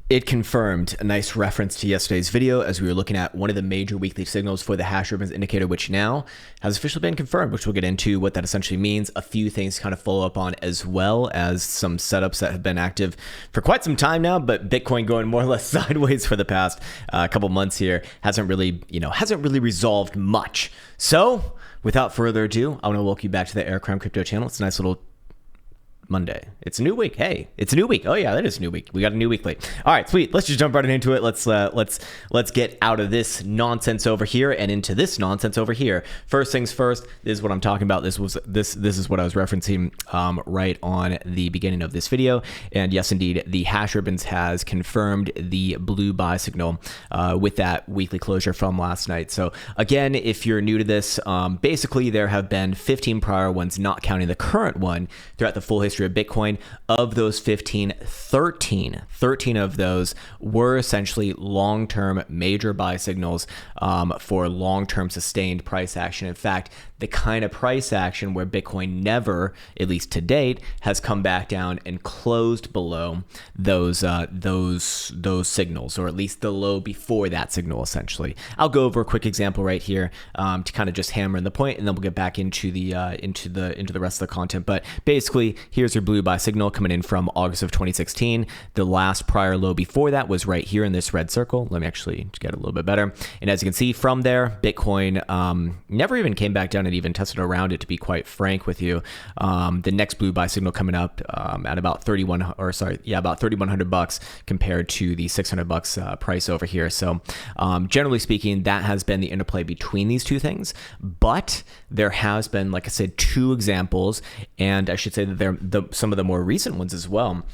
It confirmed a nice reference to yesterday's video as we were looking at one of the major weekly signals for the hash ribbons indicator, which now has officially been confirmed, which we'll get into what that essentially means. A few things to kind of follow up on, as well as some setups that have been active for quite some time now, but Bitcoin going more or less sideways for the past couple months here hasn't really resolved much. So without further ado, I want to welcome you back to the Krown Crypto channel. It's a nice little Monday. It's a new week. Hey, it's a new week. Oh yeah, that is a new week. We got a new weekly. All right, sweet. Let's just jump right into it. Let's get out of this nonsense over here and into this nonsense over here. First things first. This is what I'm talking about. This is what I was referencing right on the beginning of this video. And yes, indeed, the hash ribbons has confirmed the blue buy signal with that weekly closure from last night. So again, if you're new to this, basically there have been 15 prior ones, not counting the current one, throughout the full history of Bitcoin. Of those 15, 13 of those were essentially long-term major buy signals for long-term sustained price action. In fact, the kind of price action where Bitcoin never, at least to date, has come back down and closed below those signals, or at least the low before that signal. Essentially, I'll go over a quick example right here to kind of just hammer in the point, and then we'll get back into the rest of the content. But basically, here's your blue buy signal coming in from August of 2016. The last prior low before that was right here in this red circle. Let me actually get a little bit better. And as you can see from there, Bitcoin never even came back down and even tested around it, to be quite frank with you. The next blue buy signal coming up at about about $3,100 compared to the $600 price over here. So generally speaking, that has been the interplay between these two things. But there has been, like I said, two examples, and I should say that they're some of the more recent ones as well,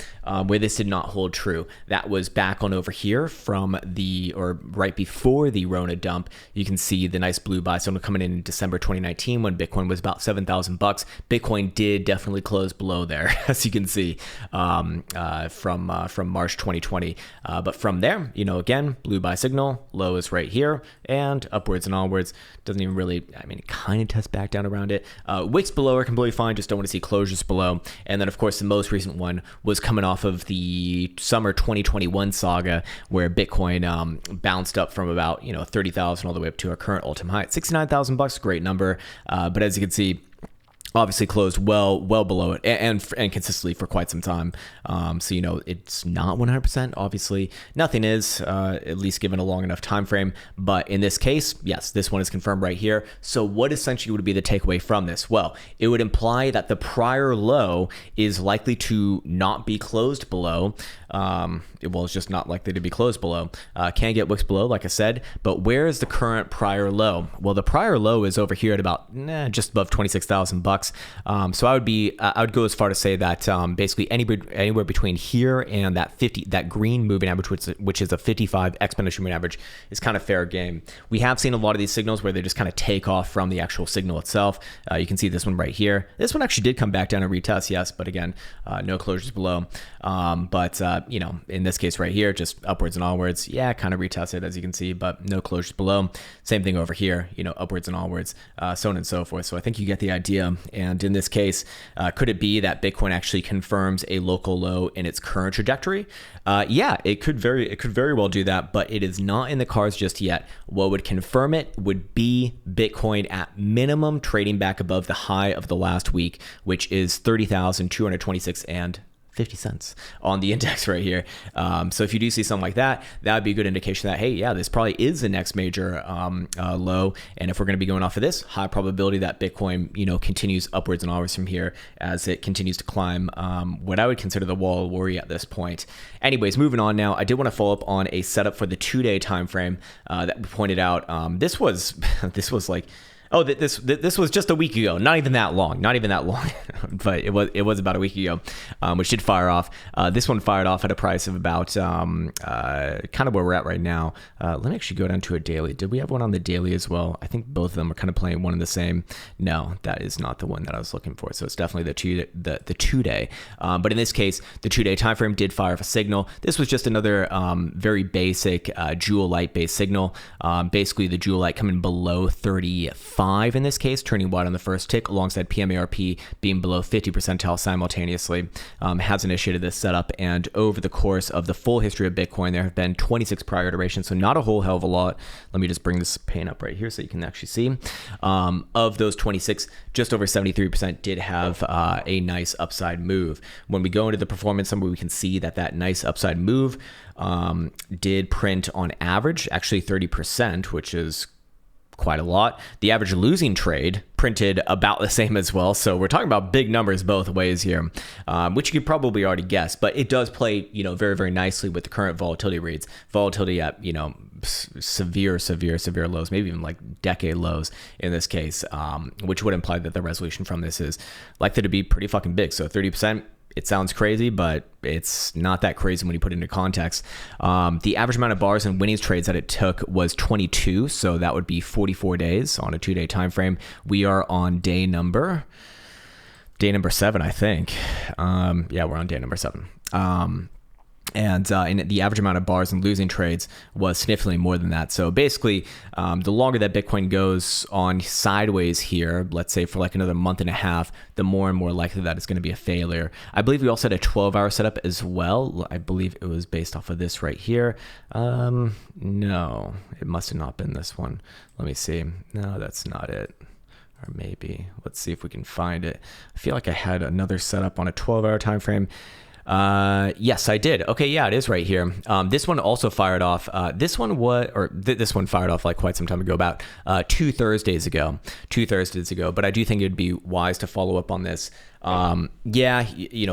where this did not hold true. That was back on over here from right before the Rona dump. You can see the nice blue buy signal coming in December 2019 when Bitcoin was about $7,000. Bitcoin did definitely close below there, as you can see from March 2020. But from there, again, blue buy signal, low is right here, and upwards and onwards. Doesn't even really, it kind of tests back down around it. Wicks below are completely fine, just don't want to see closures below. And then, of course, the most recent one was coming off of the summer 2021 saga, where Bitcoin bounced up from about 30,000 all the way up to our current all-time high at $69,000. Great number, but as you can see, obviously closed well below it and consistently for quite some time. So it's not 100%. Obviously, nothing is, at least given a long enough time frame. But in this case, yes, this one is confirmed right here. So what essentially would be the takeaway from this? Well, it would imply that the prior low is likely to not be closed below. It's just not likely to be closed below. Can get wicks below, like I said. But where is the current prior low? Well, the prior low is over here at about just above $26,000. So I would go as far to say that basically anywhere between here and that green moving average, which is a 55 exponential moving average, is kind of fair game. We have seen a lot of these signals where they just kind of take off from the actual signal itself. You can see this one right here. This one actually did come back down and retest, yes, but again, no closures below. But in this case right here, just upwards and onwards, kind of retested, as you can see, but no closures below. Same thing over here, upwards and onwards, so on and so forth. So I think you get the idea. And in this case, could it be that Bitcoin actually confirms a local low in its current trajectory? It could very well do that, but it is not in the cards just yet. What would confirm it would be Bitcoin at minimum trading back above the high of the last week, which is 30,226 and 50 cents on the index right here. So if you do see something like that, that would be a good indication that, hey, yeah, this probably is the next major low. And if we're going to be going off of this, high probability that Bitcoin, continues upwards and onwards from here as it continues to climb what I would consider the wall of worry at this point. Anyways, moving on now, I did want to follow up on a setup for the 2-day time frame that we pointed out. This was like, this was just a week ago. Not even that long, but it was about a week ago, which did fire off. This one fired off at a price of about kind of where we're at right now. Let me actually go down to a daily. Did we have one on the daily as well? I think both of them are kind of playing one and the same. No, that is not the one that I was looking for. So it's definitely the 2-day. But in this case, the 2-day time frame did fire off a signal. This was just another very basic Joule light based signal. Basically, the Joule light coming below 35 5 in this case, turning white on the first tick, alongside PMARP being below 50 percentile simultaneously, has initiated this setup. And over the course of the full history of Bitcoin, there have been 26 prior iterations, so not a whole hell of a lot. Let me just bring this pane up right here so you can actually see. Of those 26, just over 73% did have a nice upside move. When we go into the performance summary, we can see that that nice upside move did print on average actually 30%, which is quite a lot. The average losing trade printed about the same as well. So we're talking about big numbers both ways here, which you could probably already guess, but it does play, very, very nicely with the current volatility rates. Volatility at, severe lows, maybe even like decade lows in this case, which would imply that the resolution from this is likely to be pretty fucking big. So 30%, it sounds crazy, but it's not that crazy when you put it into context. The average amount of bars and winnings trades that it took was 22, so that would be 44 days on a 2-day time frame. We are on day number 7, I think. Yeah, we're on day number 7. And the average amount of bars and losing trades was significantly more than that. So basically, the longer that Bitcoin goes on sideways here, let's say for like another month and a half, the more and more likely that it's going to be a failure. I believe we also had a 12-hour setup as well. I believe it was based off of this right here. No, it must have not been this one. Let me see. No, that's not it. Or maybe. Let's see if we can find it. I feel like I had another setup on a 12-hour time frame. Yes, I did. Okay, yeah, it is right here. This one also fired off. This one fired off like quite some time ago, about 2 Thursdays ago. But I do think it'd be wise to follow up on this. Yeah,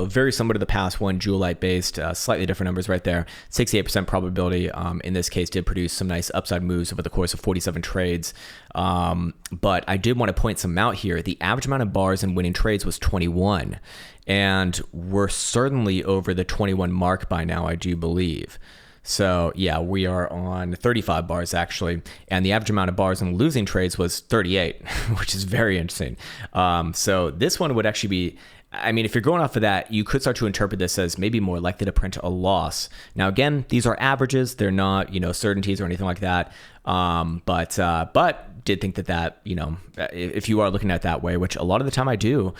very similar to the past one, Joolite based, slightly different numbers right there. 68% probability, in this case, did produce some nice upside moves over the course of 47 trades. But I did want to point some out here. The average amount of bars and winning trades was 21. And we're certainly over the 21 mark by now, I do believe. So yeah, we are on 35 bars actually. And the average amount of bars and losing trades was 38, which is very interesting. So this one would actually be, if you're going off of that, you could start to interpret this as maybe more likely to print a loss. Now, again, these are averages. They're not, certainties or anything like that. But did think that, if you are looking at it that way, which a lot of the time I do,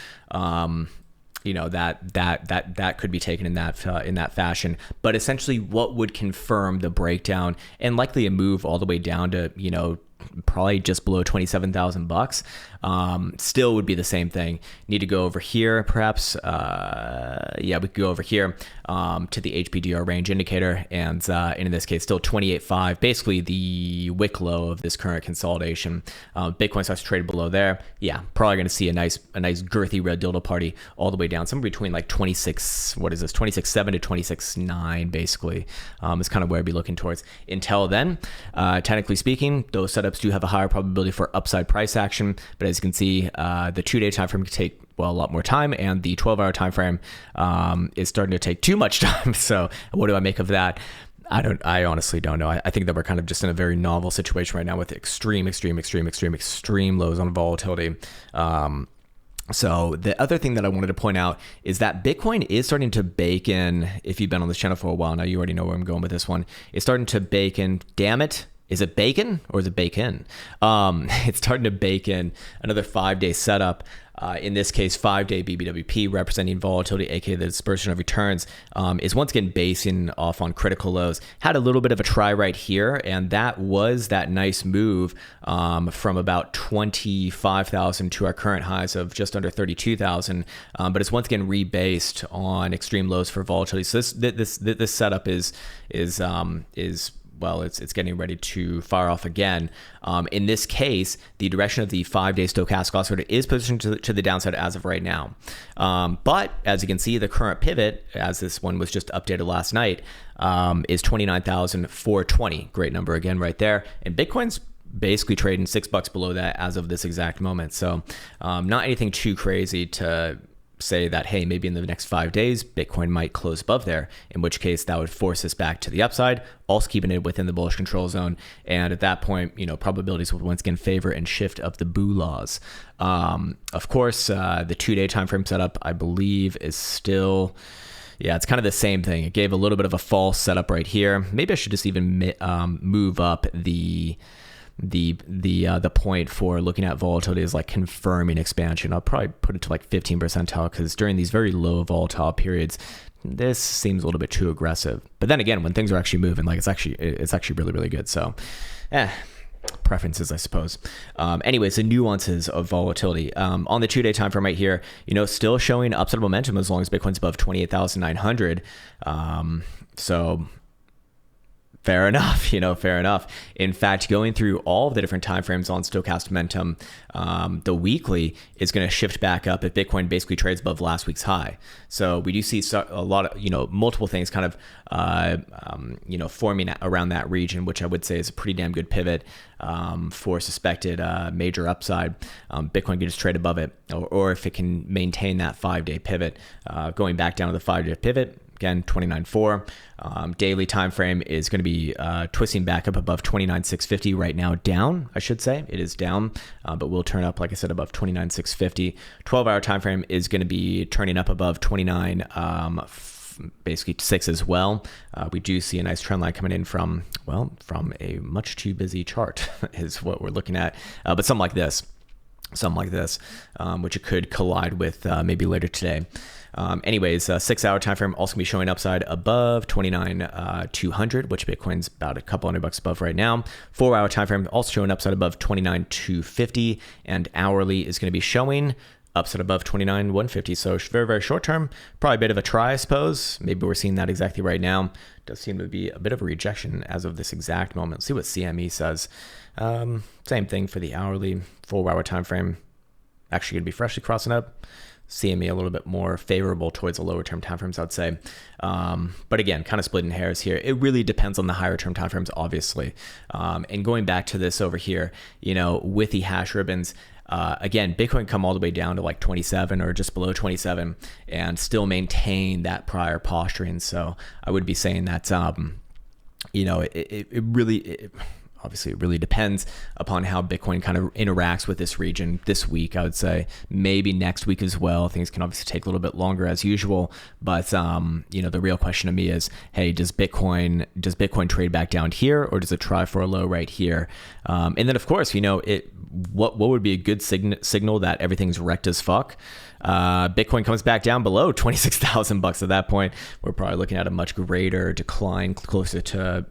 that could be taken in that fashion. But essentially, what would confirm the breakdown and likely a move all the way down to probably just below $27,000 still would be the same thing. Need to go over here, perhaps. Yeah, we could go over here to the HPDR range indicator, and in this case, still 28.5, basically the wick low of this current consolidation. Bitcoin starts to trade below there. Yeah, probably going to see a nice girthy red dildo party all the way down, somewhere between like 26.7 to 26.9, basically, is kind of where I'd be looking towards. Until then, technically speaking, those setups do have a higher probability for upside price action, but as you can see, the 2-day time frame can take a lot more time, and the 12-hour time frame is starting to take too much time. So what do I make of that? I honestly don't know. I think that we're kind of just in a very novel situation right now with extreme lows on volatility. So the other thing that I wanted to point out is that Bitcoin is starting to bake in, if you've been on this channel for a while now, you already know where I'm going with this one. It's starting to bake in, damn it. Is it bacon or is it bake-in? It's starting to bake in another 5-day setup. In this case, 5-day BBWP representing volatility, aka the dispersion of returns, is once again basing off on critical lows. Had a little bit of a try right here, and that was that nice move from about 25,000 to our current highs of just under 32,000. But it's once again rebased on extreme lows for volatility. So this setup is well, it's getting ready to fire off again. In this case, the direction of the 5-day stochastic oscillator is positioned to the downside as of right now. But as you can see, the current pivot, as this one was just updated last night, is 29,420. Great number again right there. And Bitcoin's basically trading $6 below that as of this exact moment. So not anything too crazy to say that, hey, maybe in the next 5 days, Bitcoin might close above there, in which case that would force us back to the upside, also keeping it within the bullish control zone. And at that point, probabilities would once again favor and shift of the boo laws. Of course, the 2-day time frame setup, I believe, is still... Yeah, it's kind of the same thing. It gave a little bit of a false setup right here. Maybe I should just even move up the... the point for looking at volatility is like confirming expansion. I'll probably put it to like 15 percentile, because during these very low volatile periods, this seems a little bit too aggressive. But then again, when things are actually moving, like it's actually really, really good. So, preferences, I suppose. Anyways, the nuances of volatility on the 2-day time frame right here, still showing upside momentum as long as Bitcoin's above 28,900. So fair enough, fair enough. In fact, going through all of the different timeframes on stochastic momentum, the weekly is going to shift back up if Bitcoin basically trades above last week's high. So we do see a lot of, multiple things kind of, forming around that region, which I would say is a pretty damn good pivot for suspected major upside. Bitcoin could just trade above it, or if it can maintain that 5-day pivot, going back down to the 5-day pivot. Again, 29.4. Daily time frame is going to be twisting back up above 29.650 right now. Down, I should say. It is down, but we'll turn up, like I said, above 29.650. 12-hour time frame is going to be turning up above 29, basically 6 as well. We do see a nice trend line coming in from a much too busy chart is what we're looking at. But something like this, which it could collide with maybe later today. Anyways, 6-hour time frame also gonna be showing upside above 29,200, which Bitcoin's about a couple $100 above right now. 4-hour time frame also showing upside above 29,250, and hourly is gonna be showing upside above 29,150. So very, very short term, probably a bit of a try, I suppose. Maybe we're seeing that exactly right now. Does seem to be a bit of a rejection as of this exact moment. Let's see what CME says. Same thing for the hourly. 4-hour time frame actually gonna be freshly crossing up. CME a little bit more favorable towards the lower term timeframes, I'd say. But again, kind of splitting hairs here. It really depends on the higher term timeframes, obviously. And going back to this over here, with the hash ribbons, again, Bitcoin come all the way down to like 27 or just below 27 and still maintain that prior posturing. So I would be saying that, obviously, it really depends upon how Bitcoin kind of interacts with this region this week, I would say. Maybe next week as well. Things can obviously take a little bit longer as usual. But, the real question to me is, hey, does Bitcoin trade back down here, or does it try for a low right here? And then, of course, what would be a good signal that everything's wrecked as fuck? Bitcoin comes back down below 26,000 bucks. At that point, we're probably looking at a much greater decline, closer to,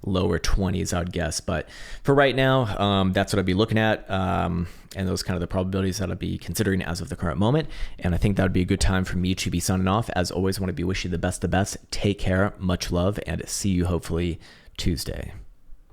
lower 20s, I would guess. But for right now, that's what I'd be looking at. And those kind of the probabilities that I'd be considering as of the current moment. And I think that would be a good time for me to be signing off. As always, I want to be wishing you the best. Take care, much love, and see you hopefully Tuesday.